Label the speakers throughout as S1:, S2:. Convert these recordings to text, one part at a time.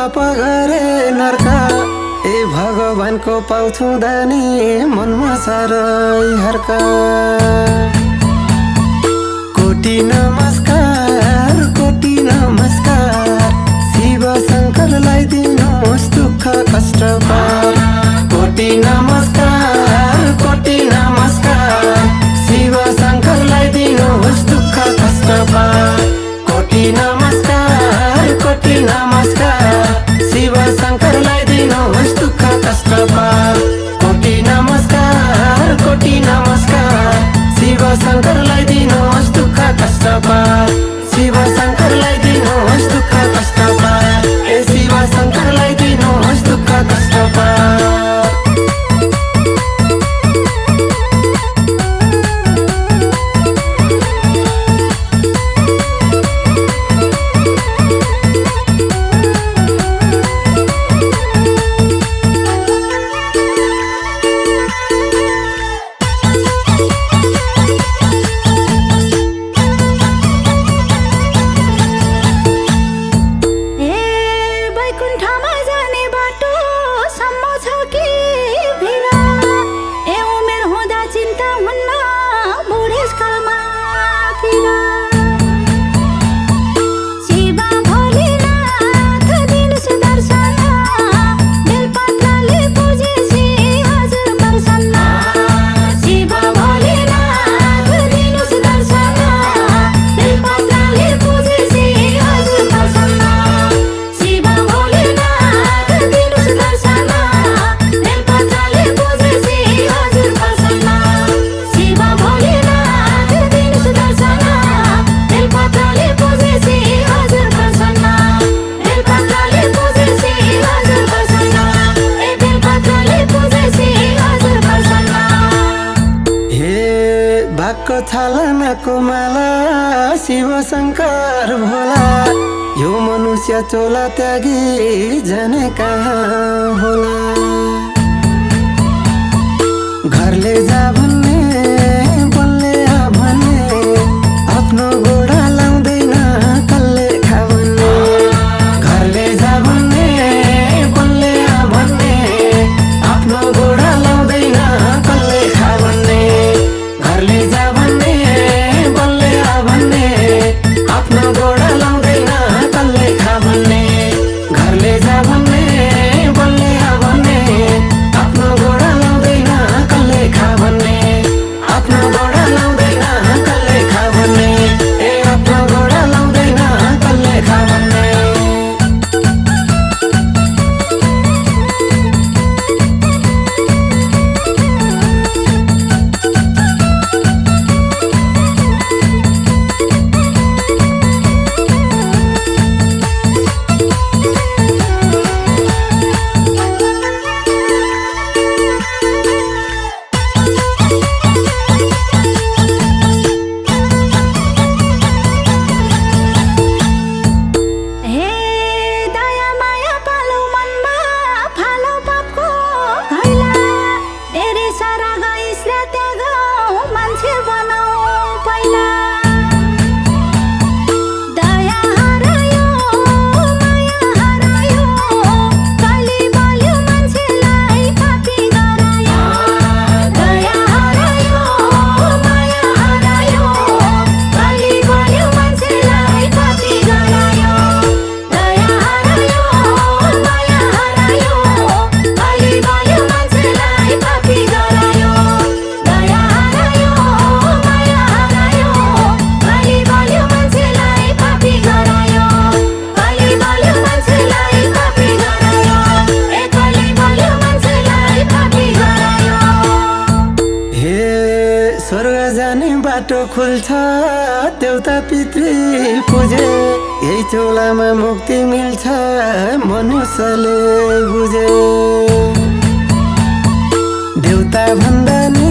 S1: पाप गरे नर्क ए भगवानको पाउँछु दानी मनमा साह्रै हर्क कोटी नमस्कार शिव शङ्करलाई दिनुहोस् दुःख कष्ट पार कोटी नमस्कार शिव शङ्करलाई दिनुहोस् दुःख कष्ट पार कोटी नमस्कार शिव शङ्करलाई दिनुहोस् दुःख कष्ट पार कोटी नमस्कार शिव शङ्करलाई दिनुहोस् दुःख कष्ट पार शिव शङ्करलाई दिनुहोस् दुःख कष्ट पार ए शिव शङ्करलाई दिनुहोस् दुःख कष्ट पार छालानाको माला शिव शङ्कर भोला यो मनुष्य चोला त्यागी जाने कहाँ होला घरले जा भन्ने बलले आ भन्ने आफ्नो गोडा लाउँदैन कल्ले खा भन्ने घरले जा भन्ने बलले आ भन्ने आफ्नो गोडा लाउँदैन कल्ले खा भन्ने घरले जा आफ्नो गोडा लाउँदैन कल्ले खा भन्ने घरले जा भन्ने बलले आ भन्ने आफ्नो गोडा लाउँदैन कल्ले खा भन्ने आफ्नो गोडा लाउँदैन कल्ले खा भन्ने ए आफ्नो गोडा लाउँदैन कल्ले खा भन्ने बाटो खुल्छ देउता पितृ पूजे यही चोलामा मुक्ति मिल्छ मनुष्यले बुझे देउता भन्दा नि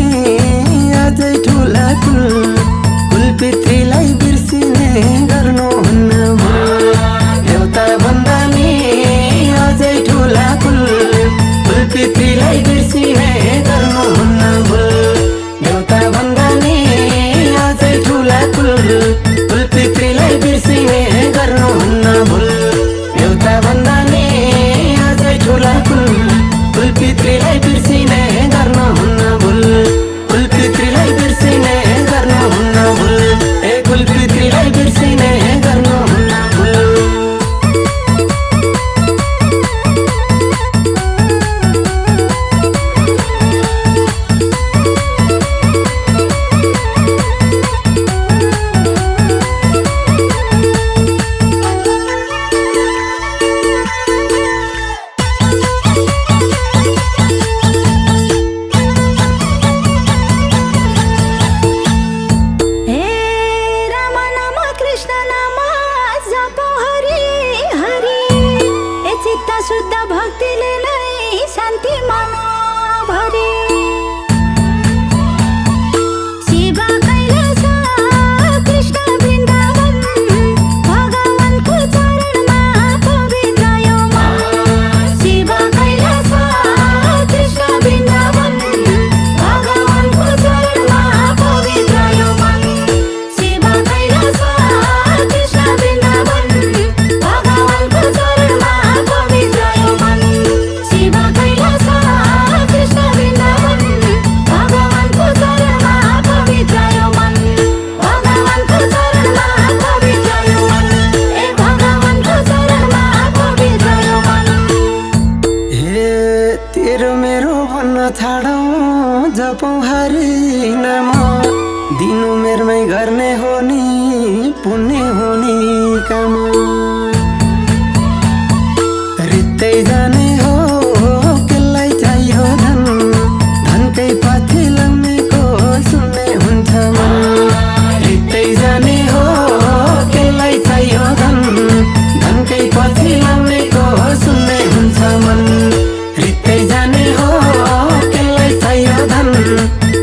S1: अझै ठुला कुल पितृलाई बिर्सिने गर्नुहुन्न भुल देउता भन्दा नि अझै ठुला कुल पितृलाई बिर्सिने गर्नुहुन्न भुल देउता भन्दा नि अझै ठुला कुल पितृलाई बिर्सिने गर्नुहुन्न भुल देउता भन्दा नि
S2: त शुद्ध भक्तिले नै शान्ति मन भरे शिव कैलाश कृष्ण वृन्दावन भगवानको चरणमा पवित्र यो मन शिव कैलाश कृष्ण वृन्दावन भगवानको चरणमा पवित्र यो मन शिव कैलाश कृष्ण वृन्दावन भगवानको चरणमा पवित्र यो मन शिव कैलाश कृष्ण वृन्दावन भगवानको चरणमा पवित्र यो मन भगवानको चरणमा पवित्र यो मन ए भगवानको चरणमा पवित्र यो मन
S1: हे तेरो मेरो भन्न छाडौँ जपौँ हरि नाम दिनु मेरमै गर्ने हो नि पुण्य हो नि काम रित्तै जाने हो केलाई चाहियो धन धनकै पछि लाउनेको सुन्ने हुन्छ मन रित्तै जाने हो केलाई चाहियो धन धनकै पछि लाउनेको सुन्ने हुन्छ मन रित्तै जाने हो केलाई चाहियो धन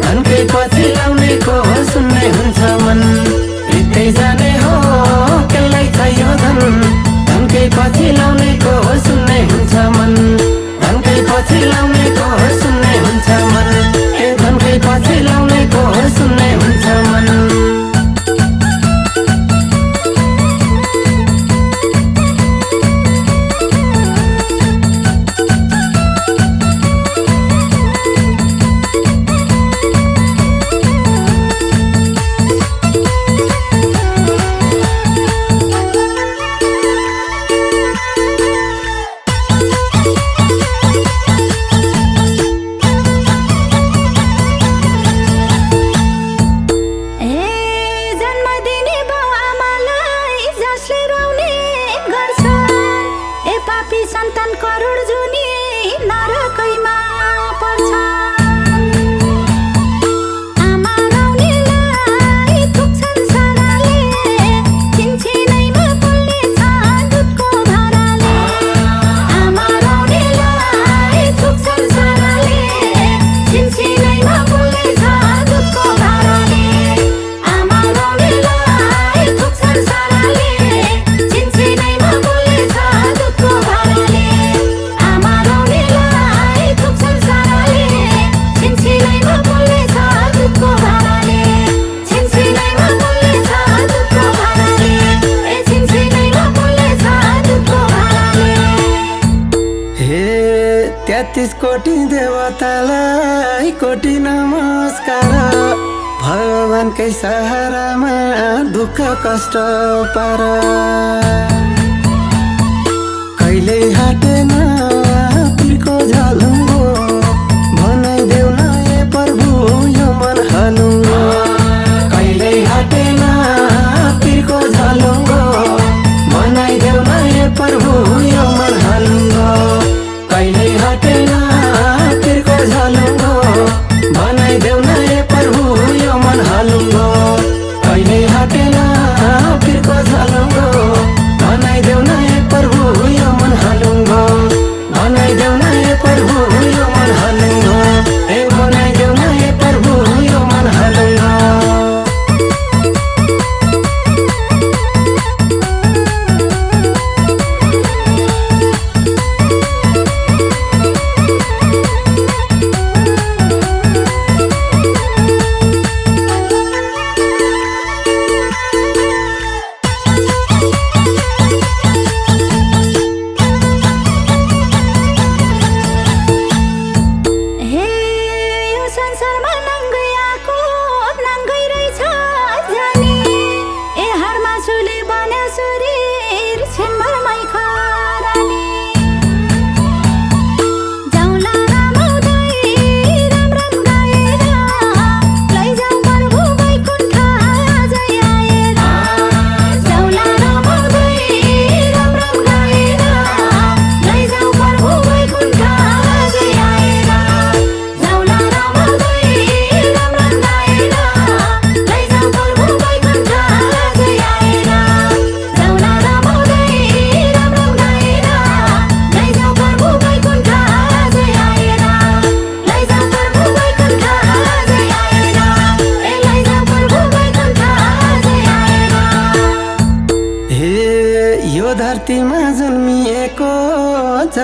S1: धनकै पछि लाउनेको सुन्ने हुन्छ मन रित्तै जाने हो केलाई चाहियो धन धनकै पछि लाउनेको सुन्ने हुन्छ मन धनकै पछि लाउनेको सुन्ने हुन्छ मन ए धनकै पछि लाउनेको सुन्ने हुन्छ मन
S2: सन्तान करोड जुनी नरकैमा पर्छ आमा राउनेलाई थुक्छन् साराले छिनछिनैमा पोल्नेछ दुधको धाराले आमा राउनेलाई थुक्छन् साराले छिनछिनैमा पोल्नेछ दुधको धाराले आमा राउनेलाई थुक्छन् साराले छिनछिनैमा पोल्नेछ दुधको धाराले आमा राउनेलाई थुक्छन् साराले छिनछिनैमा पोल्नेछ दुधको धाराले छिनछिनैमा पोल्नेछ दुधको धाराले ए छिनछिनैमा पोल्नेछ दुधको धाराले
S1: हे 33 कोटी देवतालाई कोटी नमस्कार भगवानकै सहारामा दुःख कष्ट पार कहिल्यै हटेन पीरको झलुङ्गो भनाइदेऊ न ए प्रभु यो मन हलुङ्गो कहिल्यै हटेन पीरको झलुङ्गो भनाइदेऊ न ए प्रभु यो मन हलुङ्गो कहिल्यै हटेन पीरको झलुङ्गो भनाइदेऊ न ए प्रभु यो मन हलुङ्गो कहिल्यै हटेन पीरको झलुङ्गो भनाइदेऊ न ए प्रभु यो मन हलुङ्गो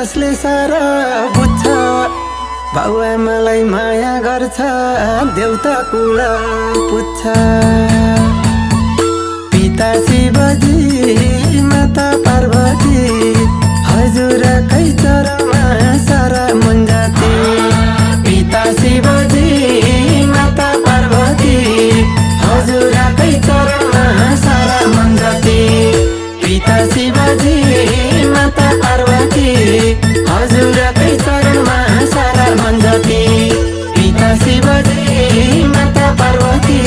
S1: जसले सारा बुझ्छ बाउआमालाई माया गर्छ देउता कुरा पुज्छ पिता शिवजी माता पार्वती हजुरकै चरणमा सारा मन जाति पिता शिवजी माता पार्वती हजुरकै चरणमा सारा मन जाति पिता शिवजी माता पार्वती हजुरकै चरणमा सारा मन जाति पिता शिवजी माता पार्वती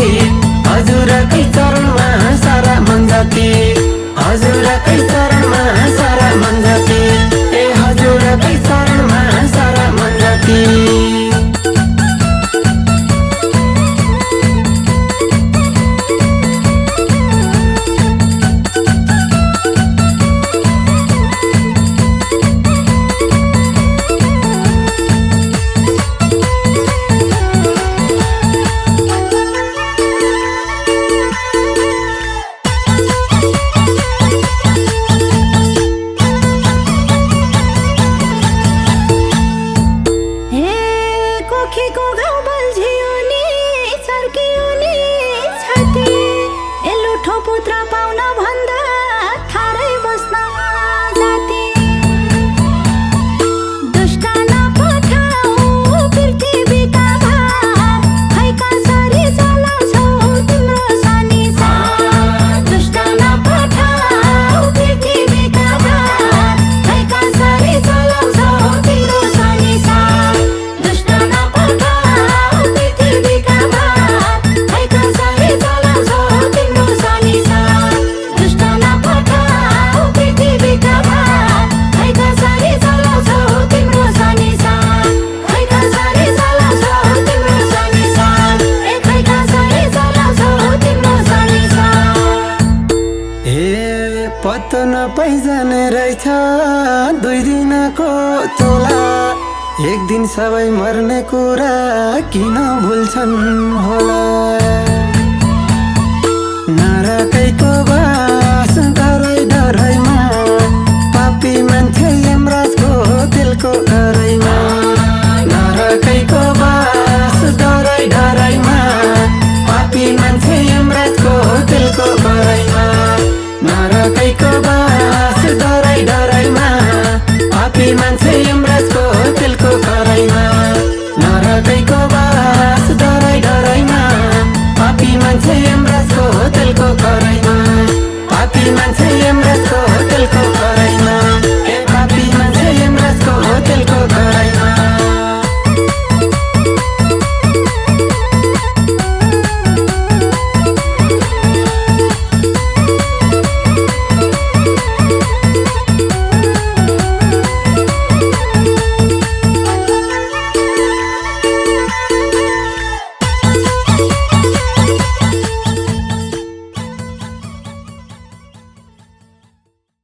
S1: हजुरकै चरणमा सारा मन जाति हजुरकै चरणमा सारा मन जाति ए हजुरकै चरणमा सारा मन जाति
S2: पुत्र पाउन भन्दा थारै बस्न जाति दुष्ट नपठाऊ पृथ्वीका भार खै कसरी चलाउँछौ तिम्रो संसार दुष्ट नपठाऊ पृथ्वीका भार खै कसरी चलाउँछौ तिम्रो संसार दुष्ट नपठाऊ पृथ्वीका भार खै कसरी चलाउँछौ तिम्रो दुष्ट नपठाऊ पृथ्वीका भार खै कसरी चलाउँछौ तिम्रो संसार खै कसरी चलाउँछौ तिम्रो संसार ए खै कसरी चलाउँछौ तिम्रो संसार
S1: ए पत्तो नपाइजाने रहेछ 2 दिनको चोला एक दिन सबै मर्ने कुरा किन भुल्छन् होला नरकैको बास डरै डरैमा पापी मान्छे यमराजको दिलको